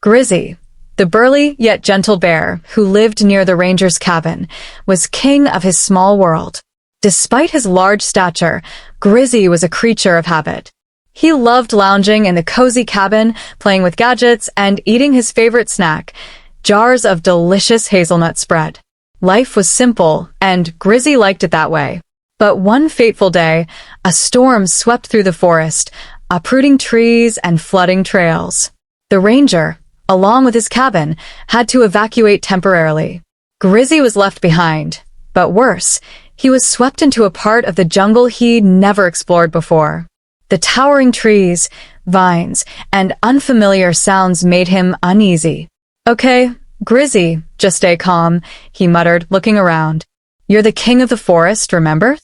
Grizzy, the burly yet gentle bear who lived near the ranger's cabin, was king of his small world. Despite his large stature, Grizzy was a creature of habit. He loved lounging in the cozy cabin, playing with gadgets, and eating his favorite snack, jars of delicious hazelnut spread. Life was simple, and Grizzy liked it that way. But one fateful day, a storm swept through the forest, uprooting trees and flooding trails. The ranger, along with his cabin, had to evacuate temporarily. Grizzy was left behind, but worse, he was swept into a part of the jungle he'd never explored before. The towering trees, vines, and unfamiliar sounds made him uneasy. "Okay, Grizzy, just stay calm," he muttered, looking around. "You're the king of the forest, remember?"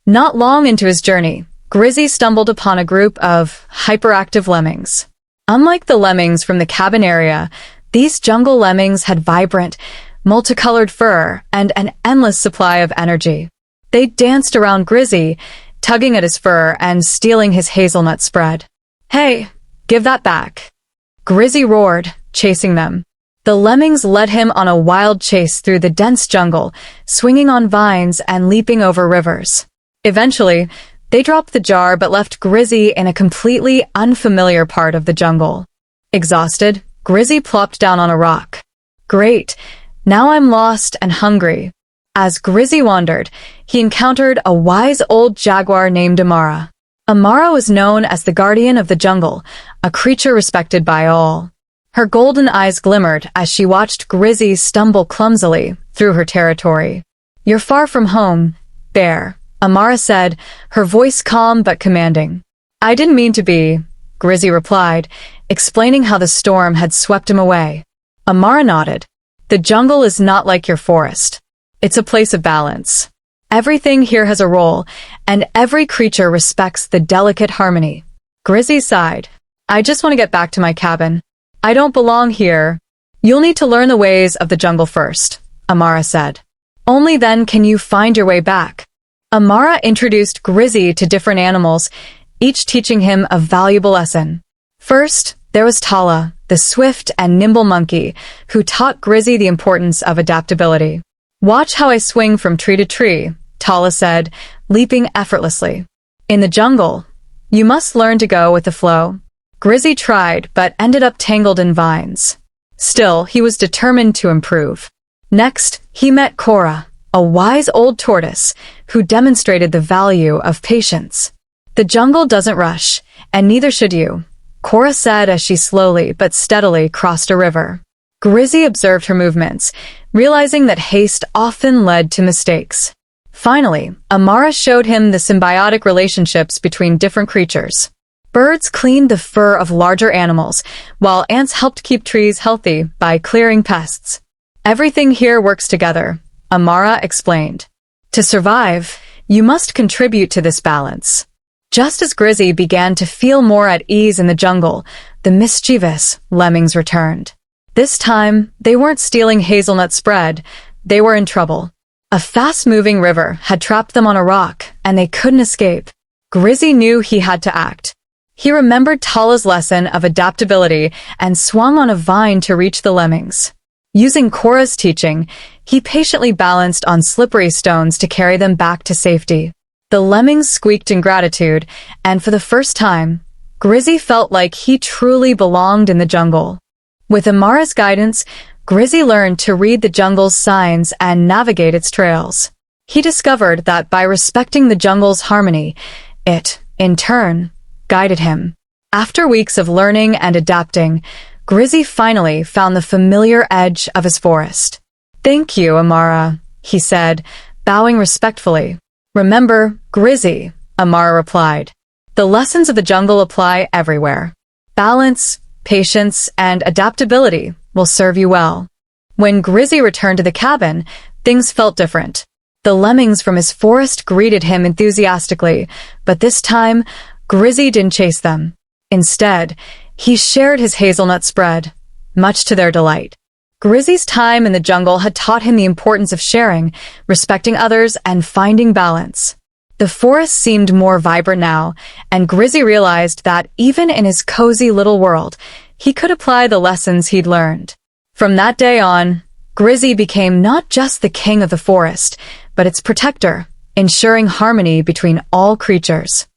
Not long into his journey, Grizzy stumbled upon a group of hyperactive lemmings. Unlike the lemmings from the cabin area, these jungle lemmings had vibrant, multicolored fur and an endless supply of energy. They danced around Grizzy, tugging at his fur and stealing his hazelnut spread. "Hey, give that back!" Grizzy roared, chasing them. The lemmings led him on a wild chase through the dense jungle, swinging on vines and leaping over rivers. Eventually, they dropped the jar but left Grizzy in a completely unfamiliar part of the jungle. Exhausted, Grizzy plopped down on a rock. "Great, now I'm lost and hungry." As Grizzy wandered, he encountered a wise old jaguar named Amara. Amara was known as the guardian of the jungle, a creature respected by all. Her golden eyes glimmered as she watched Grizzy stumble clumsily through her territory. "You're far from home, bear," Amara said, her voice calm but commanding. "I didn't mean to be," Grizzy replied, explaining how the storm had swept him away. Amara nodded. "The jungle is not like your forest. It's a place of balance. Everything here has a role, and every creature respects the delicate harmony." Grizzy sighed. "I just want to get back to my cabin. I don't belong here." "You'll need to learn the ways of the jungle first," Amara said. "Only then can you find your way back." Amara introduced Grizzy to different animals, each teaching him a valuable lesson. First, there was Tala, the swift and nimble monkey, who taught Grizzy the importance of adaptability. "Watch how I swing from tree to tree," Tala said, leaping effortlessly. "In the jungle, you must learn to go with the flow." Grizzy tried, but ended up tangled in vines. Still, he was determined to improve. Next, he met Cora, a wise old tortoise, who demonstrated the value of patience. "The jungle doesn't rush, and neither should you," Cora said as she slowly but steadily crossed a river. Grizzy observed her movements, realizing that haste often led to mistakes. Finally, Amara showed him the symbiotic relationships between different creatures. Birds cleaned the fur of larger animals, while ants helped keep trees healthy by clearing pests. "Everything here works together," Amara explained. "To survive, you must contribute to this balance." Just as Grizzy began to feel more at ease in the jungle, the mischievous lemmings returned. This time, they weren't stealing hazelnut spread, they were in trouble. A fast-moving river had trapped them on a rock, and they couldn't escape. Grizzy knew he had to act. He remembered Tala's lesson of adaptability and swung on a vine to reach the lemmings. Using Cora's teaching, he patiently balanced on slippery stones to carry them back to safety. The lemmings squeaked in gratitude, and for the first time, Grizzy felt like he truly belonged in the jungle. With Amara's guidance, Grizzy learned to read the jungle's signs and navigate its trails. He discovered that by respecting the jungle's harmony, it, in turn, guided him. After weeks of learning and adapting, Grizzy finally found the familiar edge of his forest. "Thank you, Amara," he said, bowing respectfully. "Remember, Grizzy," Amara replied. "The lessons of the jungle apply everywhere. Balance, patience, and adaptability will serve you well." When Grizzy returned to the cabin, things felt different. The lemmings from his forest greeted him enthusiastically, but this time, Grizzy didn't chase them. Instead, he shared his hazelnut spread, much to their delight. Grizzy's time in the jungle had taught him the importance of sharing, respecting others, and finding balance. The forest seemed more vibrant now, and Grizzy realized that even in his cozy little world, he could apply the lessons he'd learned. From that day on, Grizzy became not just the king of the forest, but its protector, ensuring harmony between all creatures.